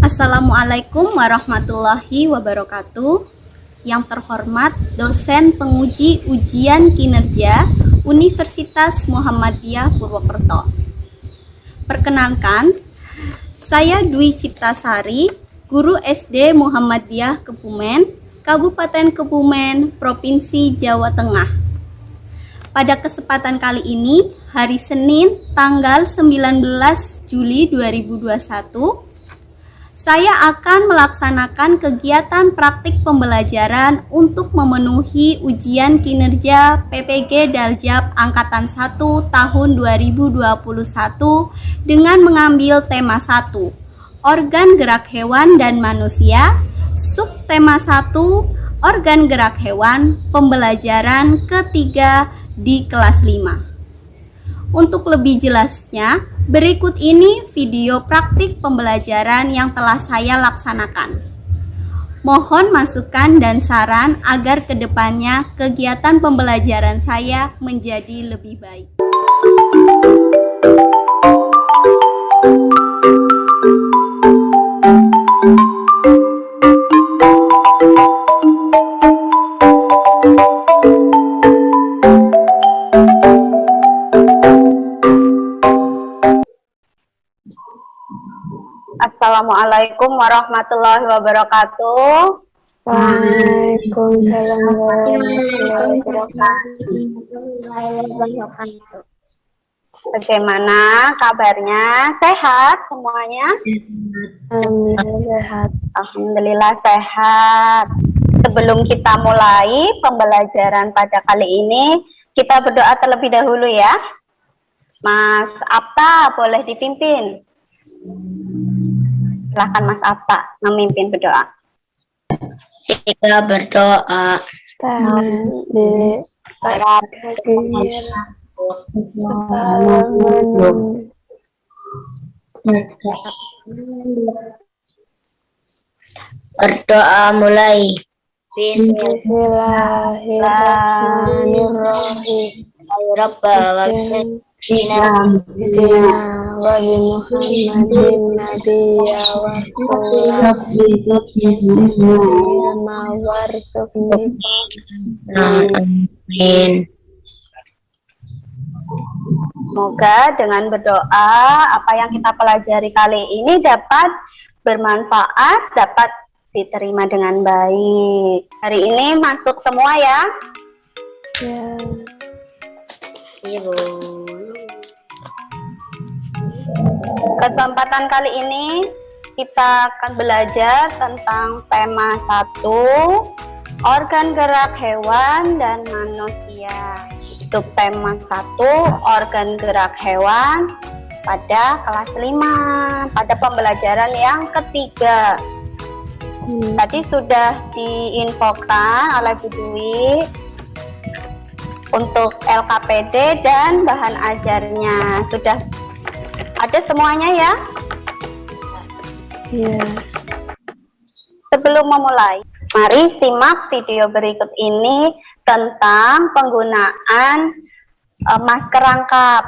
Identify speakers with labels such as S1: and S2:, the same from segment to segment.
S1: Assalamualaikum warahmatullahi wabarakatuh. Yang terhormat dosen penguji ujian kinerja Universitas Muhammadiyah Purwokerto. Perkenalkan, saya Dwi Ciptasari, guru SD Muhammadiyah Kebumen, Kabupaten Kebumen, Provinsi Jawa Tengah. Pada kesempatan kali ini, hari Senin, tanggal 19 Juli 2021, saya akan melaksanakan kegiatan praktik pembelajaran untuk memenuhi ujian kinerja PPG Daljab Angkatan 1 tahun 2021 dengan mengambil tema 1, organ gerak hewan dan manusia, subtema 1, organ gerak hewan, pembelajaran ketiga di kelas 5. Untuk lebih jelasnya, berikut ini video praktik pembelajaran yang telah saya laksanakan. Mohon masukan dan saran agar kedepannya kegiatan pembelajaran saya menjadi lebih baik.
S2: Assalamualaikum warahmatullahi wabarakatuh.
S3: Waalaikumsalam warahmatullahi wabarakatuh.
S2: Bagaimana kabarnya? Sehat semuanya?
S3: Alhamdulillah sehat.
S2: Alhamdulillah sehat. Sebelum kita mulai pembelajaran pada kali ini, kita berdoa terlebih dahulu ya. Mas Apta boleh dipimpin. Silahkan Mas Apta memimpin berdoa.
S4: Kita berdoa. Berdoa mulai.
S3: Bismillahirrahmanirrahim.
S4: Rabbana
S3: wa bi Muhammadin nabiyya wa
S4: Amin.
S2: Semoga dengan berdoa apa yang kita pelajari kali ini dapat bermanfaat, dapat diterima dengan baik. Hari ini masuk semua ya?
S3: Ya.
S4: Iya, Bu.
S2: Kesempatan kali ini kita akan belajar tentang tema 1, organ gerak hewan dan manusia. Subtema 1, organ gerak hewan pada kelas 5, pada pembelajaran yang ketiga. Tadi sudah diinfokan oleh Bu Dwi untuk LKPD dan bahan ajarnya. Sudah ada semuanya ya?
S3: Iya.
S2: Sebelum memulai, mari simak video berikut ini tentang penggunaan masker rangkap.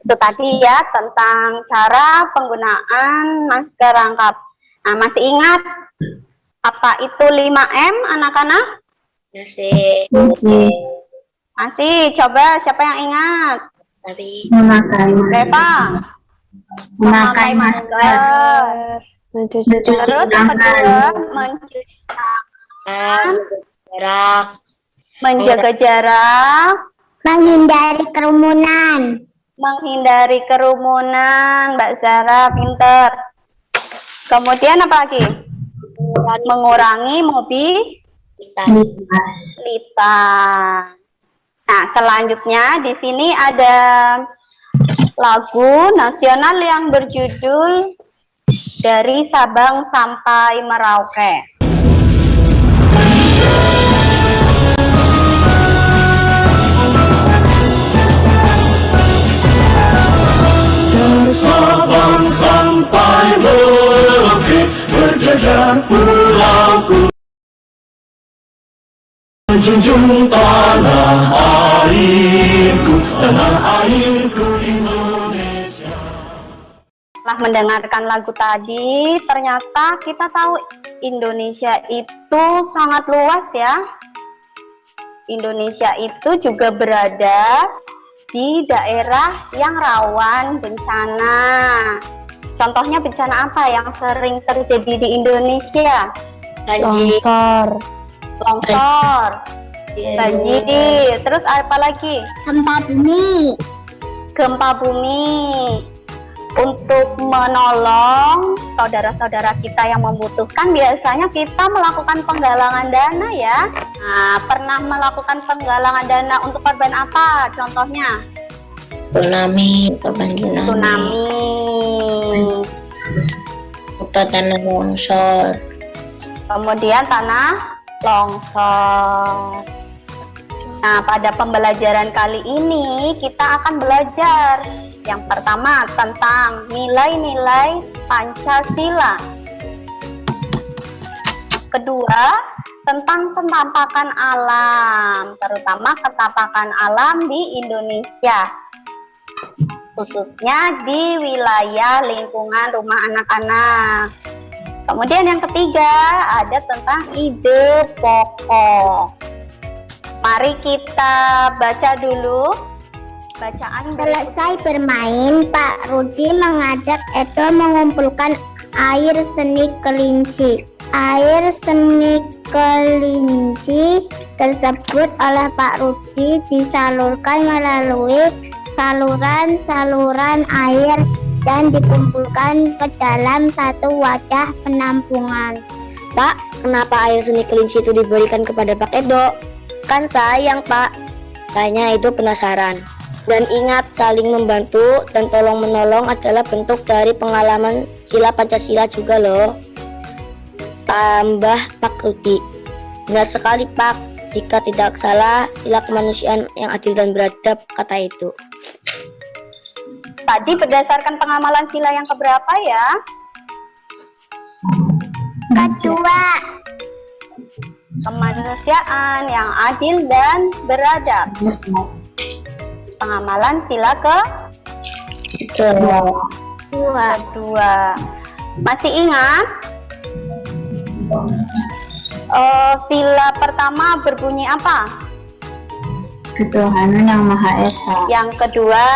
S2: Itu tadi ya tentang cara penggunaan masker rangkap. Nah, masih ingat apa itu 5M anak-anak?
S4: Masih.
S2: Masih, coba siapa yang ingat?
S4: Tapi
S2: Reva. Memakai masker.
S3: Mencuci
S2: Terus yang kedua, mencuci tangan,
S4: jarak.
S2: menjaga jarak,
S5: Menghindari kerumunan.
S2: menghindari kerumunan. Mbak Zara pinter. Kemudian apa lagi? Mengurangi mobilitas. Nah, selanjutnya di sini ada lagu nasional yang berjudul Dari Sabang Sampai Merauke.
S6: Dari Sabang sampai Merauke berjajar pulauku, menjunjung tanah airku Indonesia.
S2: Setelah mendengarkan lagu tadi, ternyata kita tahu Indonesia itu sangat luas ya. Indonesia itu juga berada di daerah yang rawan bencana. Contohnya bencana apa yang sering terjadi di Indonesia?
S4: Banjir.
S2: Longsor, banjir, terus apa lagi?
S5: Gempa bumi.
S2: Gempa bumi. Untuk menolong saudara-saudara kita yang membutuhkan, biasanya kita melakukan penggalangan dana ya. Nah, pernah melakukan penggalangan dana untuk korban apa? Contohnya?
S4: Tsunami, korban
S2: Tsunami.
S4: Atau tanah longsor.
S2: Kemudian tanah longsor. Nah, pada pembelajaran kali ini kita akan belajar yang pertama tentang nilai-nilai Pancasila. Kedua, tentang penampakan alam, terutama ketampakan alam di Indonesia, khususnya di wilayah lingkungan rumah anak-anak. Kemudian yang ketiga ada tentang ide pokok. Mari kita baca dulu bacaan.
S5: Selesai bermain, Pak Rudi mengajak Edo mengumpulkan air seni kelinci. Air seni kelinci tersebut oleh Pak Rudi disalurkan melalui saluran-saluran air dan dikumpulkan ke dalam satu wadah penampungan.
S3: Pak, kenapa air seni kelinci itu diberikan kepada Pak Edo? Kan sayang, Pak. Kayaknya itu penasaran. Dan ingat, saling membantu dan tolong-menolong adalah bentuk dari pengalaman sila Pancasila juga loh. Tambah Pak Rudi. Benar sekali, Pak. Jika tidak salah, sila kemanusiaan yang adil dan beradab, kata itu.
S2: Tadi berdasarkan pengamalan sila yang keberapa ya?
S5: Kedua,
S2: Kemanusiaan yang adil dan beradab. Pengamalan sila kedua. Masih ingat? Sila pertama berbunyi apa?
S7: Ketuhanan yang Maha Esa.
S2: Yang kedua,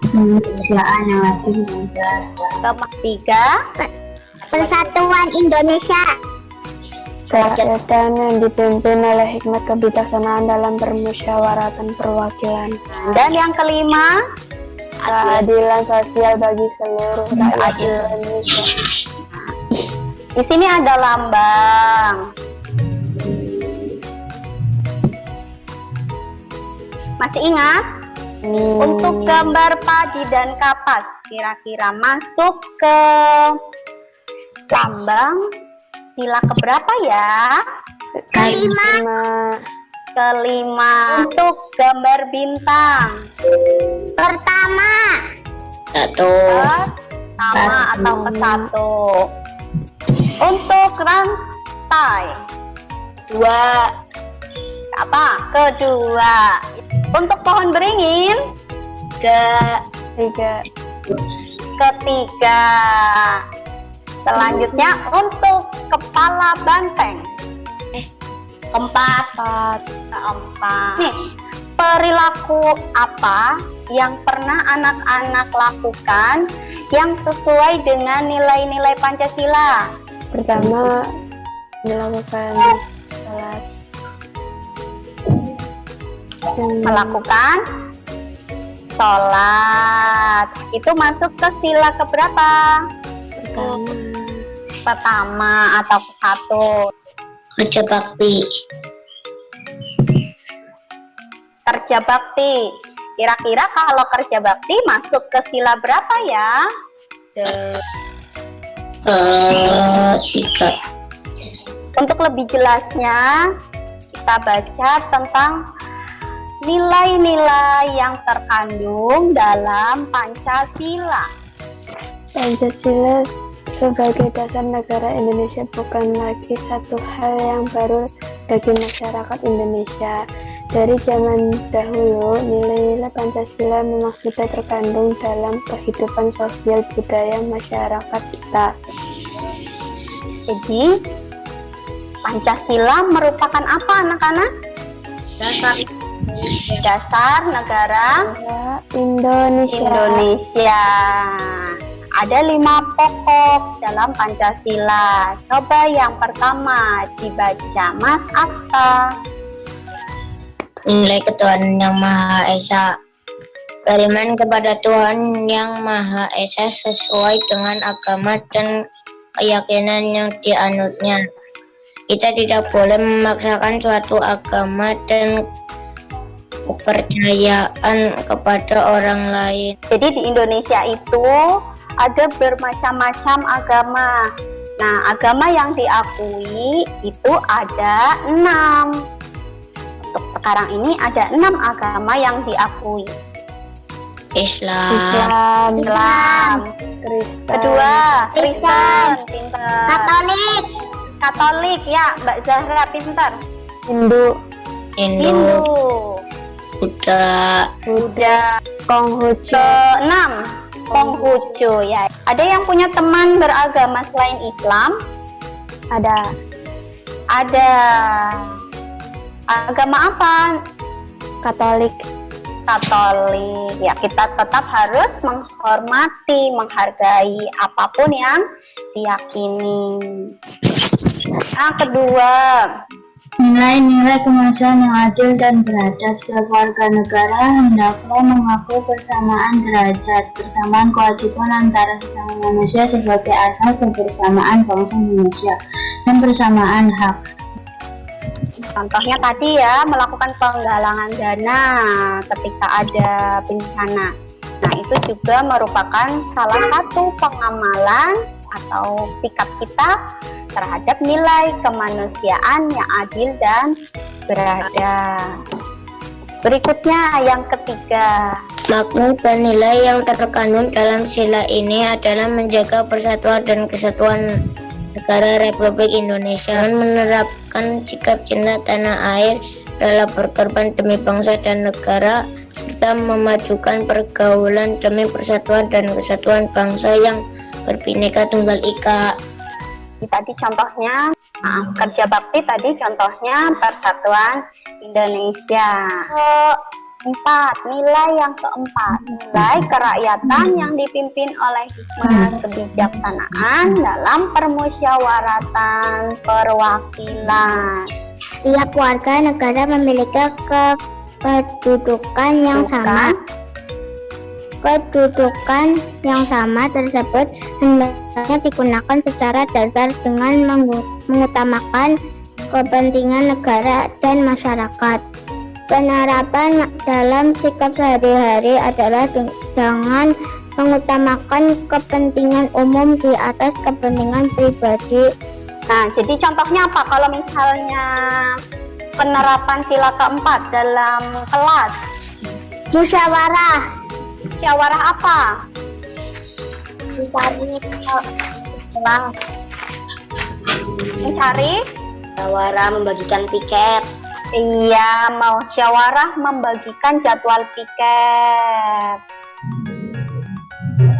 S7: Kemanusiaan yang adil dan beradab.
S2: ketiga,
S5: Persatuan Indonesia.
S3: Kerakyatan yang dipimpin oleh hikmat kebijaksanaan dalam permusyawaratan perwakilan.
S2: dan yang kelima,
S3: Keadilan sosial bagi seluruh rakyat Indonesia.
S2: di sini ada lambang. Masih ingat? Untuk gambar padi dan kapas, kira-kira masuk ke lambang sila keberapa ya? Kelima. Untuk gambar bintang,
S5: Pertama,
S4: Satu.
S2: pertama atau ke satu. Untuk rantai,
S4: Dua.
S2: apa? Kedua. Untuk pohon beringin, Ketiga. Selanjutnya untuk kepala banteng.
S3: Keempat.
S2: Nih, perilaku apa yang pernah anak-anak lakukan yang sesuai dengan nilai-nilai Pancasila?
S7: Pertama, melakukan sholat.
S2: Melakukan sholat. Itu masuk ke sila keberapa? Pertama atau ke-1?
S4: Kerja bakti.
S2: Kerja bakti. Kira-kira kalau kerja bakti masuk ke sila berapa ya?
S4: 3.
S2: Untuk lebih jelasnya, kita baca tentang nilai-nilai yang terkandung dalam Pancasila.
S7: Pancasila sebagai dasar negara Indonesia bukan lagi satu hal yang baru bagi masyarakat Indonesia. Dari zaman dahulu, nilai-nilai Pancasila memang sudah terkandung dalam kehidupan sosial budaya masyarakat kita.
S2: Jadi, Pancasila merupakan apa anak-anak? Dasar negara Indonesia. Ada 5 pokok dalam Pancasila. Coba yang pertama dibaca Mas Afta.
S4: Nilai ketuhanan yang Maha Esa. Beriman kepada Tuhan yang Maha Esa sesuai dengan agama dan keyakinan yang dianutnya. Kita tidak boleh memaksakan suatu agama dan kepercayaan kepada orang lain.
S2: Jadi di Indonesia itu ada bermacam-macam agama. Nah, agama yang diakui itu ada 6. Untuk sekarang ini ada 6 agama yang diakui.
S4: Islam.
S7: Kristen.
S2: Kedua, Kristen. Pinter.
S5: Katolik.
S2: Ya, Mbak Zahra pinter.
S7: Hindu.
S2: Hindu.
S4: Buddha.
S7: Konghucu.
S2: Ke-6, Konghucu ya. Ada yang punya teman beragama selain Islam?
S7: Ada.
S2: Ada. Agama apa?
S7: Katolik.
S2: Ya, kita tetap harus menghormati, menghargai apapun yang diyakini. Nah, kedua,
S8: nilai-nilai kemanusiaan yang adil dan beradab. Setiap warga negara hendaklah mengakui persamaan derajat, persamaan kewajiban antara sesama manusia sebagai asas kebersamaan bangsa Indonesia dan persamaan hak.
S2: contohnya tadi ya, melakukan penggalangan dana ketika ada bencana. Nah, itu juga merupakan salah satu pengamalan atau sikap kita terhadap nilai kemanusiaan yang adil dan beradab. Berikutnya yang ketiga.
S4: Makna dan nilai yang terkandung dalam sila ini adalah menjaga persatuan dan kesatuan negara Republik Indonesia dan menerapkan sikap cinta tanah air dalam berkorban demi bangsa dan negara serta memajukan pergaulan demi persatuan dan kesatuan bangsa yang berbineka tunggal ika.
S2: Tadi contohnya kerja bakti, tadi contohnya persatuan Indonesia. Keempat, nilai yang keempat, nilai kerakyatan yang dipimpin oleh hikmat kebijaksanaan dalam permusyawaratan perwakilan.
S5: Setiap warga negara memiliki kedudukan yang sama. Kedudukan yang sama tersebut hendaknya digunakan secara dasar dengan mengutamakan kepentingan negara dan masyarakat. Penerapan dalam sikap sehari-hari adalah dengan mengutamakan kepentingan umum di atas kepentingan pribadi.
S2: Nah, jadi contohnya apa kalau misalnya penerapan sila keempat dalam kelas?
S5: Musyawarah.
S2: Musyawarah apa? Mencari
S3: Musyawarah membagikan piket.
S2: Iya, mau musyawarah membagikan jadwal piket.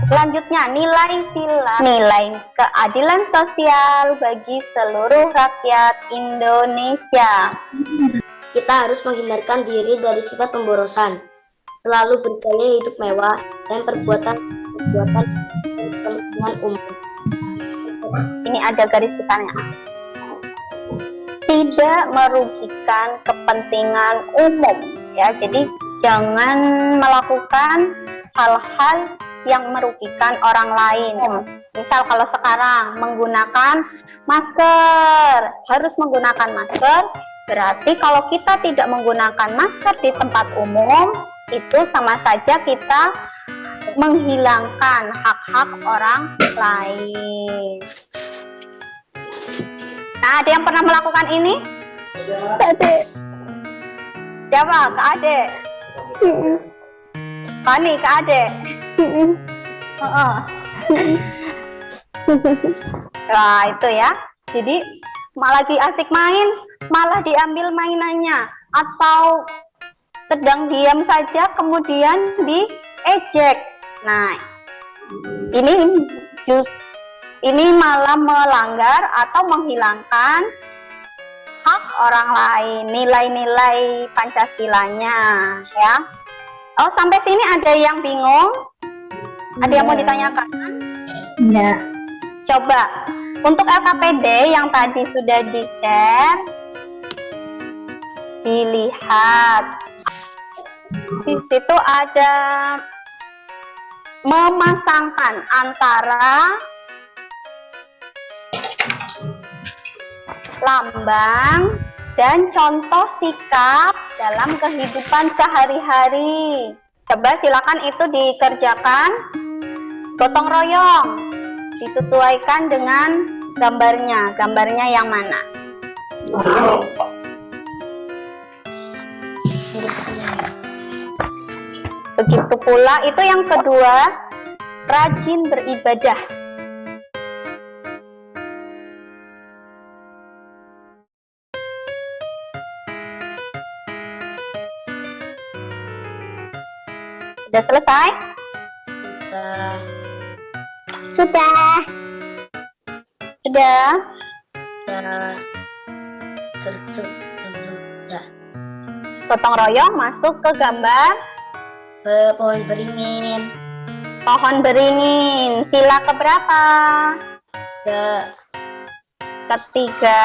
S2: Selanjutnya, nilai sila. Nilai keadilan sosial bagi seluruh rakyat Indonesia.
S3: Kita harus menghindarkan diri dari sifat pemborosan, selalu bergaya hidup mewah, dan perbuatan kepentingan umum.
S2: Ini ada garis besarnya. Tidak merugikan kepentingan umum, ya. Jadi jangan melakukan hal-hal yang merugikan orang lain. Misal kalau sekarang menggunakan masker, harus menggunakan masker, berarti kalau kita tidak menggunakan masker di tempat umum, itu sama saja kita menghilangkan hak-hak orang lain. Nah, ada yang pernah melakukan ini?
S7: Adik.
S2: Siapa? Kak Ade? Fani, Kak Ade? Nah, itu ya. Jadi, lagi asik main, malah diambil mainannya. Atau sedang diam saja, kemudian diejek. Nah, ini malah melanggar atau menghilangkan hak orang lain, nilai-nilai Pancasilanya, ya. Oh, sampai sini ada yang bingung? Ada yang mau ditanyakan?
S8: Enggak.
S2: Coba, untuk LKPD yang tadi sudah di-share, dilihat. Di situ ada memasangkan antara lambang dan contoh sikap dalam kehidupan sehari-hari. Coba silakan itu dikerjakan, gotong royong, disesuaikan dengan gambarnya. Gambarnya yang mana? Begitu pula itu yang kedua, rajin beribadah. Sudah selesai?
S5: Sudah.
S2: Sudah? Gotong royong masuk ke gambar
S3: Pohon beringin.
S2: pohon beringin. Sila keberapa? Ketiga.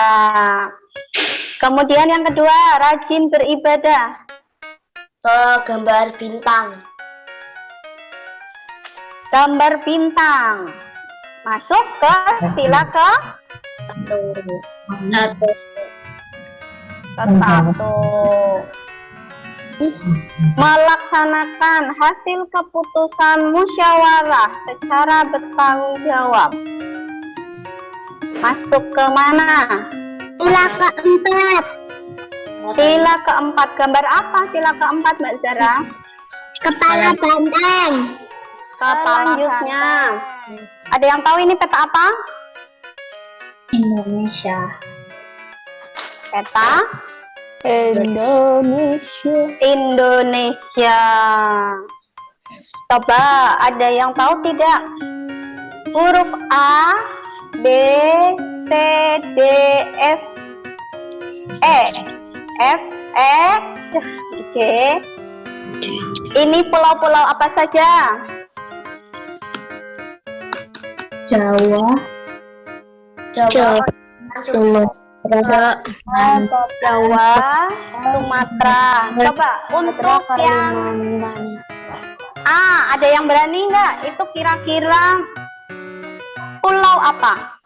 S2: Kemudian yang kedua, rajin beribadah.
S3: Gambar bintang.
S2: Gambar bintang. Masuk ke sila ke satu. Melaksanakan hasil keputusan musyawarah secara bertanggung jawab. Masuk ke mana?
S5: Sila keempat.
S2: Sila keempat. Gambar apa sila keempat, Mbak Zara?
S5: Kepala banteng.
S2: Selanjutnya, ada yang tahu ini peta apa?
S8: Indonesia.
S2: Peta Indonesia. Coba ada yang tahu tidak? Huruf A, B, C, D, F, E, F, E, G. Ini pulau-pulau apa saja?
S8: Jawa.
S2: Jawa, Sumatera. Coba untuk yang ada yang berani nggak? Itu kira-kira pulau apa?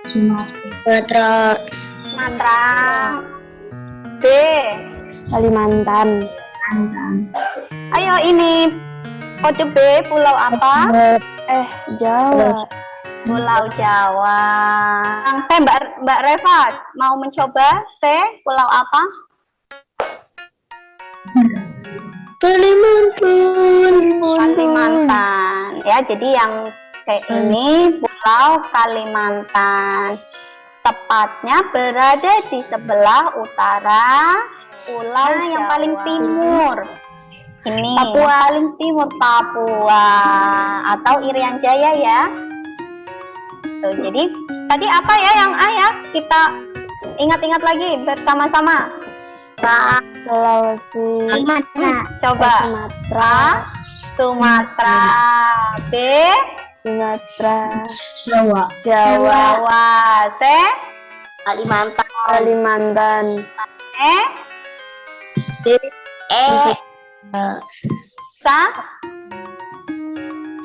S3: Sumatera.
S2: Sumatera. B.
S7: Kalimantan.
S2: Ayo ini kode B, pulau apa?
S7: Jawa.
S2: Pulau Jawa. Mbak Reva mau mencoba C, pulau apa? Kalimantan. Ya, jadi yang kayak ini pulau Kalimantan. tepatnya berada di sebelah utara pulau yang paling timur. Ini Papua. Yang paling timur, Papua atau Irian Jaya ya. Tuh, jadi tadi apa ya yang ayah kita ingat-ingat lagi bersama-sama?
S7: Sulawesi,
S2: Coba Sumatera, B
S7: Sumatera,
S8: Jawa,
S2: Jawa, C
S3: Kalimantan,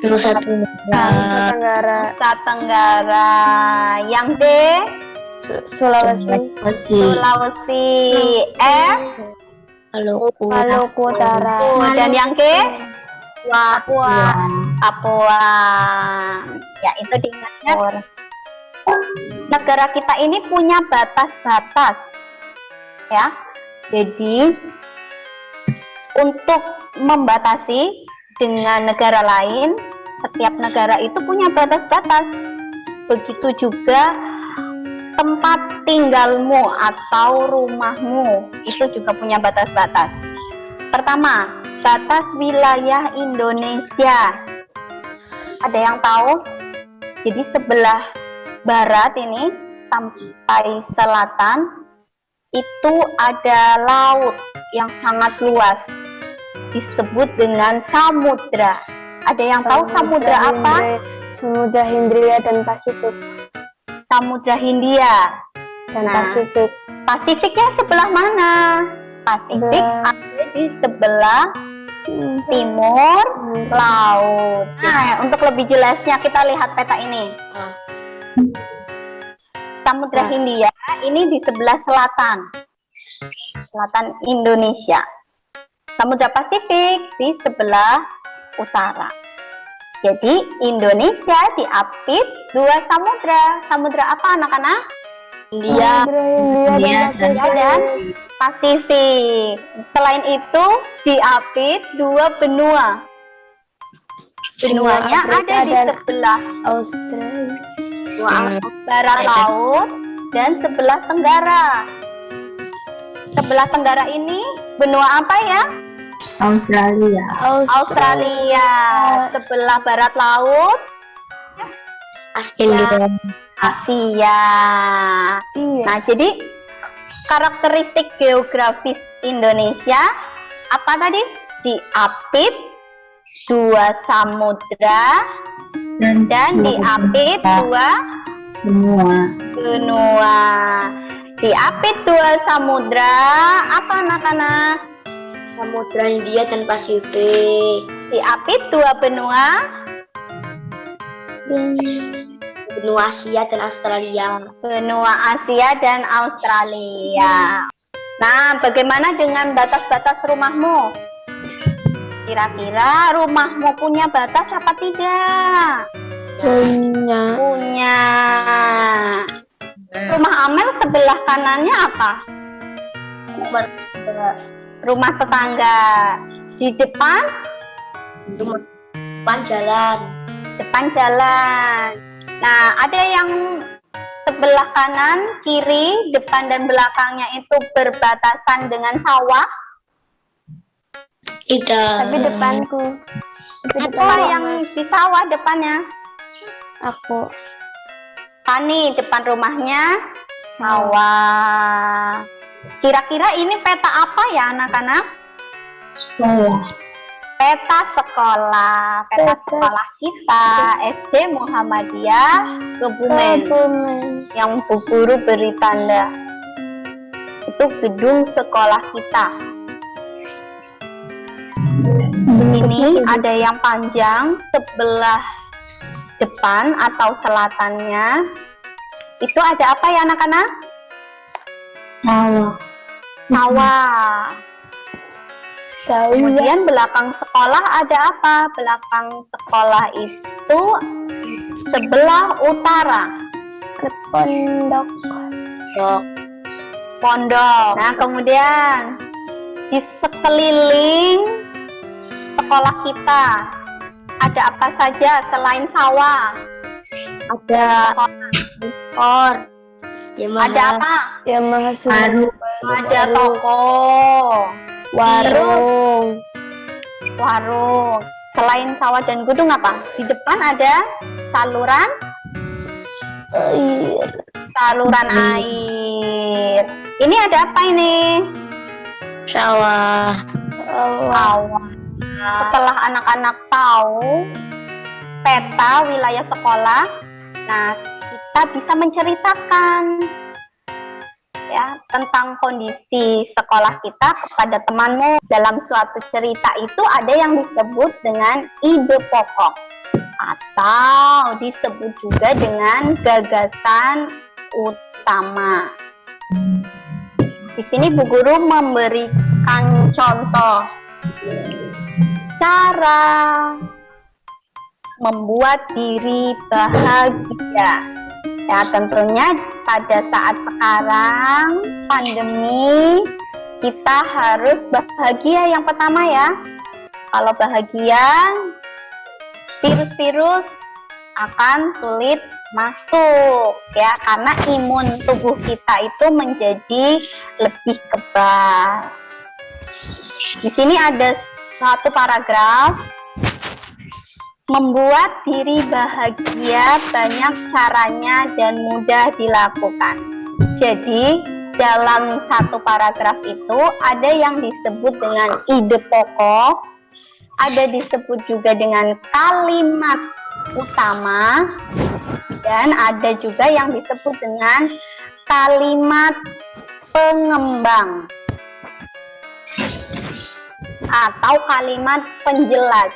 S2: Nusa
S7: Tenggara,
S2: Tenggara, yang D
S7: Sulawesi,
S2: Sulawesi, F
S7: Maluku Utara,
S2: dan yang G Papua. Ya, itu diingat. Negara kita ini punya batas-batas ya. Jadi untuk membatasi dengan negara lain, setiap negara itu punya batas-batas. Begitu juga tempat tinggalmu atau rumahmu itu juga punya batas-batas. Pertama, batas wilayah Indonesia. Ada yang tahu? Jadi sebelah barat ini sampai selatan itu ada laut yang sangat luas, disebut dengan samudra. Ada yang tahu samudra apa?
S7: Samudra Hindia dan Pasifik.
S2: Samudra Hindia
S7: dan Pasifik.
S2: Pasifiknya sebelah mana? Pasifik ada di sebelah timur laut. Nah, untuk lebih jelasnya kita lihat peta ini. Samudra Hindia ini di sebelah selatan Indonesia. Samudra Pasifik di sebelah utara. Jadi Indonesia diapit dua samudra. Samudra apa anak-anak?
S3: India
S2: dan Pasifik. Selain itu diapit dua benua. Benuanya ada di sebelah
S7: Australia,
S2: barat laut dan sebelah tenggara. Sebelah tenggara ini benua apa ya?
S8: Australia,
S2: sebelah barat laut Asia. Nah, jadi karakteristik geografis Indonesia apa tadi? Diapit dua samudra dan diapit dua benua. Diapit dua samudra apa anak-anak?
S3: Samudra Hindia dan Pasifik.
S2: Diapit dua benua.
S3: Benua Asia dan Australia.
S2: Benua Asia dan Australia. Nah, bagaimana dengan batas-batas rumahmu? Kira-kira rumahmu punya batas apa tidak? Punya. Rumah Amel sebelah kanannya apa? Rumah tetangga. Di depan?
S3: Depan jalan.
S2: Depan jalan. Nah, ada yang sebelah kanan, kiri, depan dan belakangnya itu berbatasan dengan sawah.
S3: Tidak.
S7: tapi depanku.
S2: Apa yang di sawah depannya?
S7: Aku.
S2: Tani depan rumahnya sawah. Kira-kira ini peta apa ya anak-anak? Peta sekolah. Peta sekolah kita SD Muhammadiyah Kebumen. Yang Bu Guru beri tanda. Itu gedung sekolah kita. Ini ada yang panjang sebelah depan atau selatannya. Itu ada apa ya anak-anak? Sawah. Kemudian belakang sekolah ada apa? Belakang sekolah itu sebelah utara. Pondok. Nah, kemudian di sekeliling sekolah kita ada apa saja selain sawah? Ada Ada apa?
S7: Yamaha
S2: Ada toko,
S7: warung,
S2: warung. Selain sawah dan gunung apa? Di depan ada saluran air. Ini ada apa ini?
S4: Sawah.
S2: Sawah. Setelah anak-anak tahu peta wilayah sekolah, nah kita bisa menceritakan ya tentang kondisi sekolah kita kepada temanmu. Dalam suatu cerita itu ada yang disebut dengan ide pokok atau disebut juga dengan gagasan utama. Di sini Bu Guru memberikan contoh cara membuat diri bahagia. Ya, tentunya pada saat sekarang pandemi kita harus bahagia yang pertama ya. Kalau bahagia, virus-virus akan sulit masuk ya, karena imun tubuh kita itu menjadi lebih kebal. Di sini ada satu paragraf. Membuat diri bahagia banyak caranya dan mudah dilakukan. Jadi, dalam satu paragraf itu ada yang disebut dengan ide pokok, ada disebut juga dengan kalimat utama, dan ada juga yang disebut dengan kalimat pengembang atau kalimat penjelas.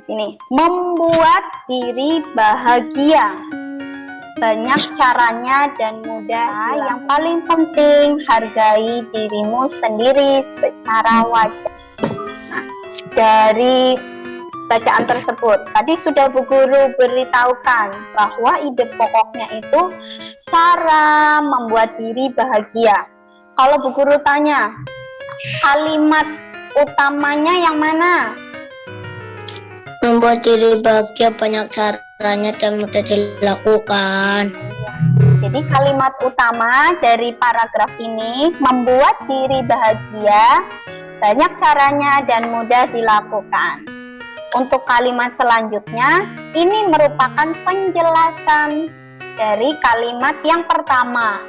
S2: Ini membuat diri bahagia banyak caranya dan mudah. Yang paling penting, hargai dirimu sendiri secara wajar. Nah, dari bacaan tersebut tadi sudah Bu Guru beritahukan bahwa ide pokoknya itu cara membuat diri bahagia. Kalau Bu Guru tanya, kalimat utamanya yang mana?
S4: Membuat diri bahagia banyak caranya dan mudah dilakukan.
S2: Jadi kalimat utama dari paragraf ini, membuat diri bahagia banyak caranya dan mudah dilakukan. Untuk kalimat selanjutnya, ini merupakan penjelasan dari kalimat yang pertama.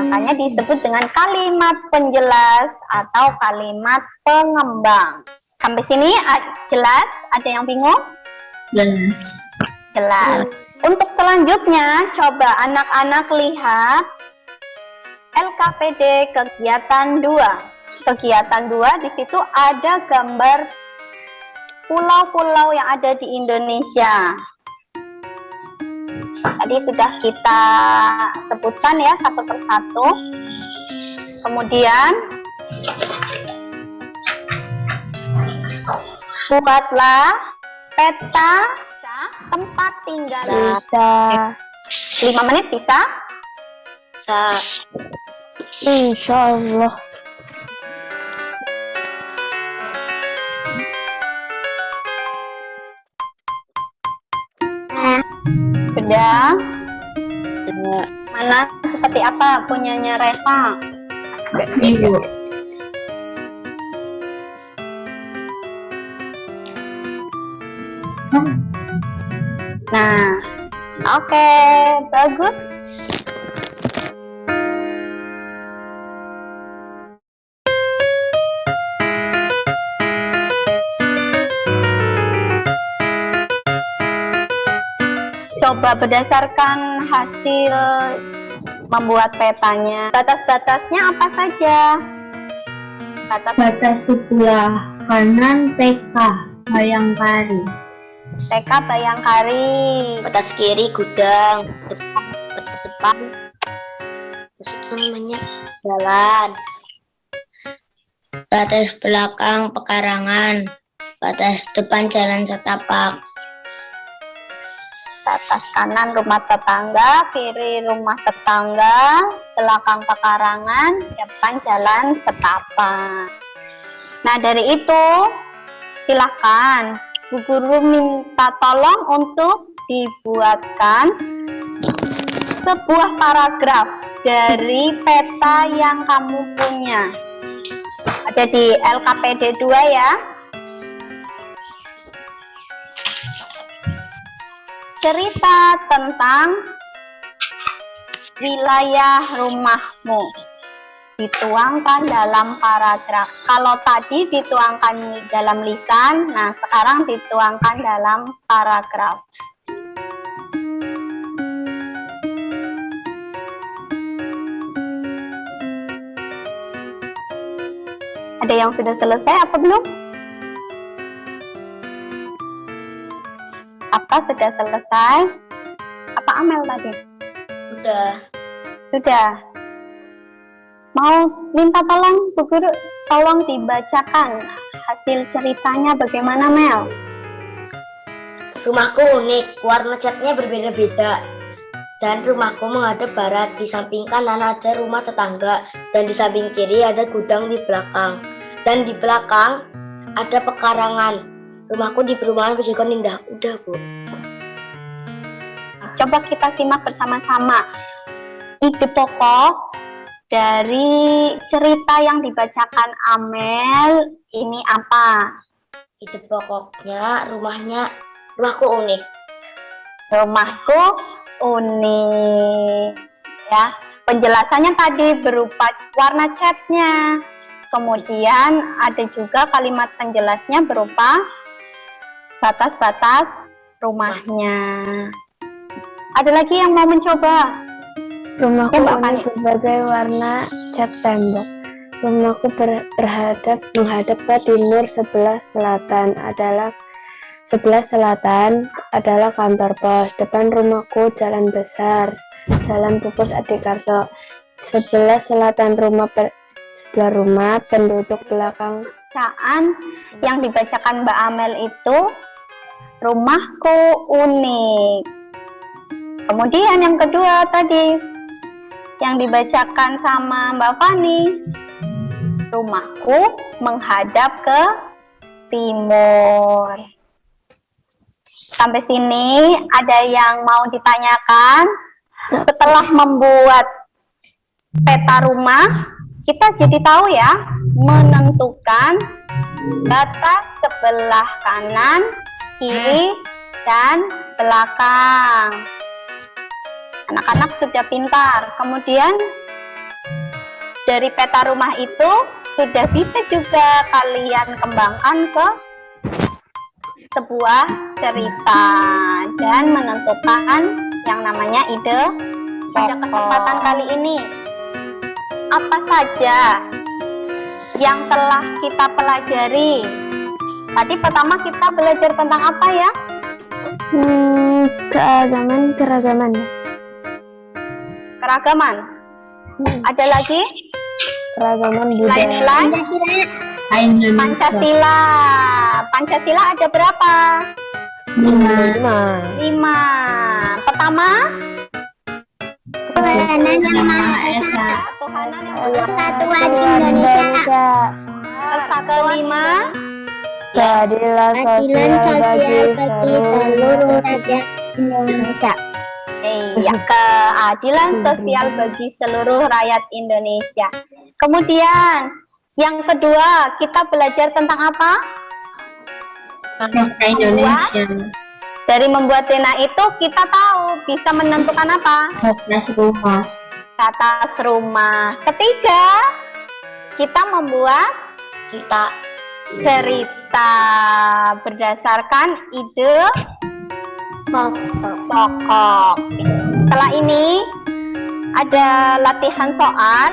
S2: Makanya disebut dengan kalimat penjelas atau kalimat pengembang. Sampai sini jelas? Ada yang bingung?
S8: Jelas.
S2: Jelas. Untuk selanjutnya, coba anak-anak lihat LKPD kegiatan 2. Kegiatan 2 di situ ada gambar pulau-pulau yang ada di Indonesia. Tadi sudah kita sebutkan ya satu persatu. Kemudian buatlah peta tempat tinggal.
S7: Bisa.
S2: 5 menit bisa?
S7: Insya Allah.
S2: Sudah? Mana seperti apa punyanya Reva?
S8: Ibu.
S2: Nah, oke, bagus. Coba berdasarkan hasil membuat petanya, batas-batasnya apa saja?
S8: Batas sebelah kanan TK Bayangkari.
S2: TK Bayangkari.
S3: Batas kiri gudang, batas depan apa namanya jalan,
S4: Batas belakang pekarangan, batas depan jalan setapak.
S2: Batas kanan rumah tetangga, kiri rumah tetangga, belakang pekarangan, depan jalan setapak. Nah, dari itu silakan Bu Guru minta tolong untuk dibuatkan sebuah paragraf dari peta yang kamu punya. Ada di LKPD 2 ya. Cerita tentang wilayah rumahmu. Dituangkan dalam paragraf. Kalau tadi dituangkan dalam lisan, nah sekarang dituangkan dalam paragraf. Ada yang sudah selesai apa belum? Apa sudah selesai? Apa Amel tadi? Sudah. Mau minta tolong Bu Guru, tolong dibacakan hasil ceritanya bagaimana, Mel?
S3: Rumahku unik, warna catnya berbeda-beda. Dan rumahku menghadap barat, di samping kanan ada rumah tetangga, dan di samping kiri ada gudang di belakang. Dan di belakang ada pekarangan. Rumahku di perumahan Bejogan Indah. Udah, Bu.
S2: Coba kita simak bersama-sama ide pokok dari cerita yang dibacakan Amel ini apa?
S3: Ide pokoknya rumahku unik.
S2: Rumahku unik. Ya, penjelasannya tadi berupa warna catnya. Kemudian ada juga kalimat penjelasnya berupa batas-batas rumahnya. Ada lagi yang mau mencoba?
S7: Rumahku
S2: Ya, Mbak
S7: unik berbagai warna cat tembok. Rumahku menghadap ke timur, sebelah selatan adalah kantor pos. Depan rumahku jalan besar, Jalan Pupus Adikarso. Sebelah selatan sebelah rumah penduduk belakang.
S2: Bacaan yang dibacakan Mbak Amel itu rumahku unik. Kemudian yang kedua tadi yang dibacakan sama Mbak Fani, rumahku menghadap ke timur. Sampai sini ada yang mau ditanyakan? Setelah membuat peta rumah, kita jadi tahu ya, menentukan batas sebelah kanan, kiri, dan belakang. Anak-anak sudah pintar. Kemudian dari peta rumah itu sudah bisa juga kalian kembangkan ke sebuah cerita dan menentukan yang namanya ide pada kesempatan kali ini. Apa saja yang telah kita pelajari? Tadi pertama kita belajar tentang apa ya?
S7: Keragaman.
S2: Keragaman. Ada lagi?
S7: Keragaman budaya.
S2: Nilai-nilai? Pancasila. Pancasila ada berapa?
S7: 5.
S2: 5. Pertama?
S5: Ketuhanan yang Maha Esa,
S2: Tuhanan yang
S5: Persatuan Indonesia,
S2: Serta kelima?
S7: Keadilan sosial bagi
S5: seluruh rakyat Indonesia.
S2: Iya, keadilan sosial bagi seluruh rakyat Indonesia. Kemudian yang kedua, kita belajar tentang apa?
S8: Indonesia.
S2: Dari membuat pena itu kita tahu bisa menentukan apa?
S8: Batas rumah.
S2: Batas rumah. Ketiga, kita membuat cerita berdasarkan ide pokok. Setelah ini ada latihan soal,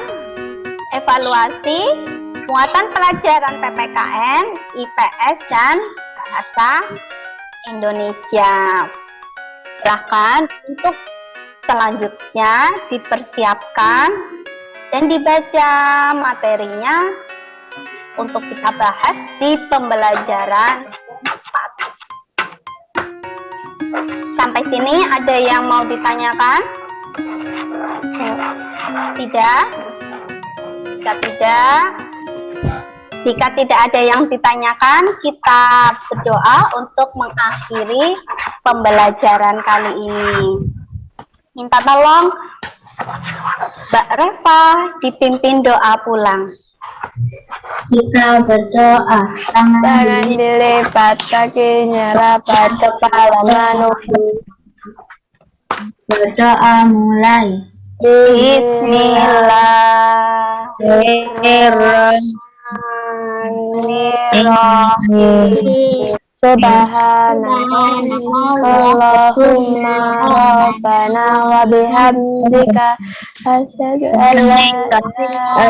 S2: evaluasi, muatan pelajaran PPKN, IPS, dan Bahasa Indonesia. Silahkan untuk selanjutnya dipersiapkan dan dibaca materinya untuk kita bahas di pembelajaran 4. Sampai sini ada yang mau ditanyakan? Tidak? Jika tidak ada yang ditanyakan, kita berdoa untuk mengakhiri pembelajaran kali ini. Minta tolong Mbak Reva dipimpin doa pulang.
S8: Kita berdoa.
S7: Tangan dilipat, kaki nyerapat, kepala menunduk.
S8: Berdoa mulai.
S2: Bismillahirrahmanirrahim.
S7: Subhanallahumma rabbana wa bihamdika asyhadu an la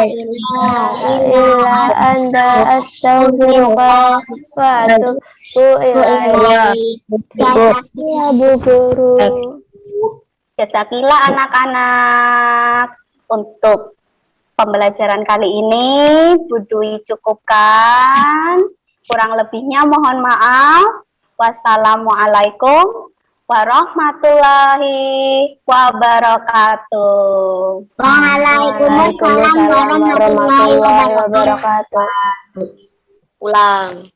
S7: ilaha illa anta astaghfiruka wa atubu ilaik. Ya Bu Guru.
S2: Jazakillah anak-anak. Untuk pembelajaran kali ini Bu Dwi cukupkan. Kurang lebihnya mohon maaf. Wassalamualaikum warahmatullahi wabarakatuh.
S5: Waalaikumsalam warahmatullahi wabarakatuh.
S3: Ulang.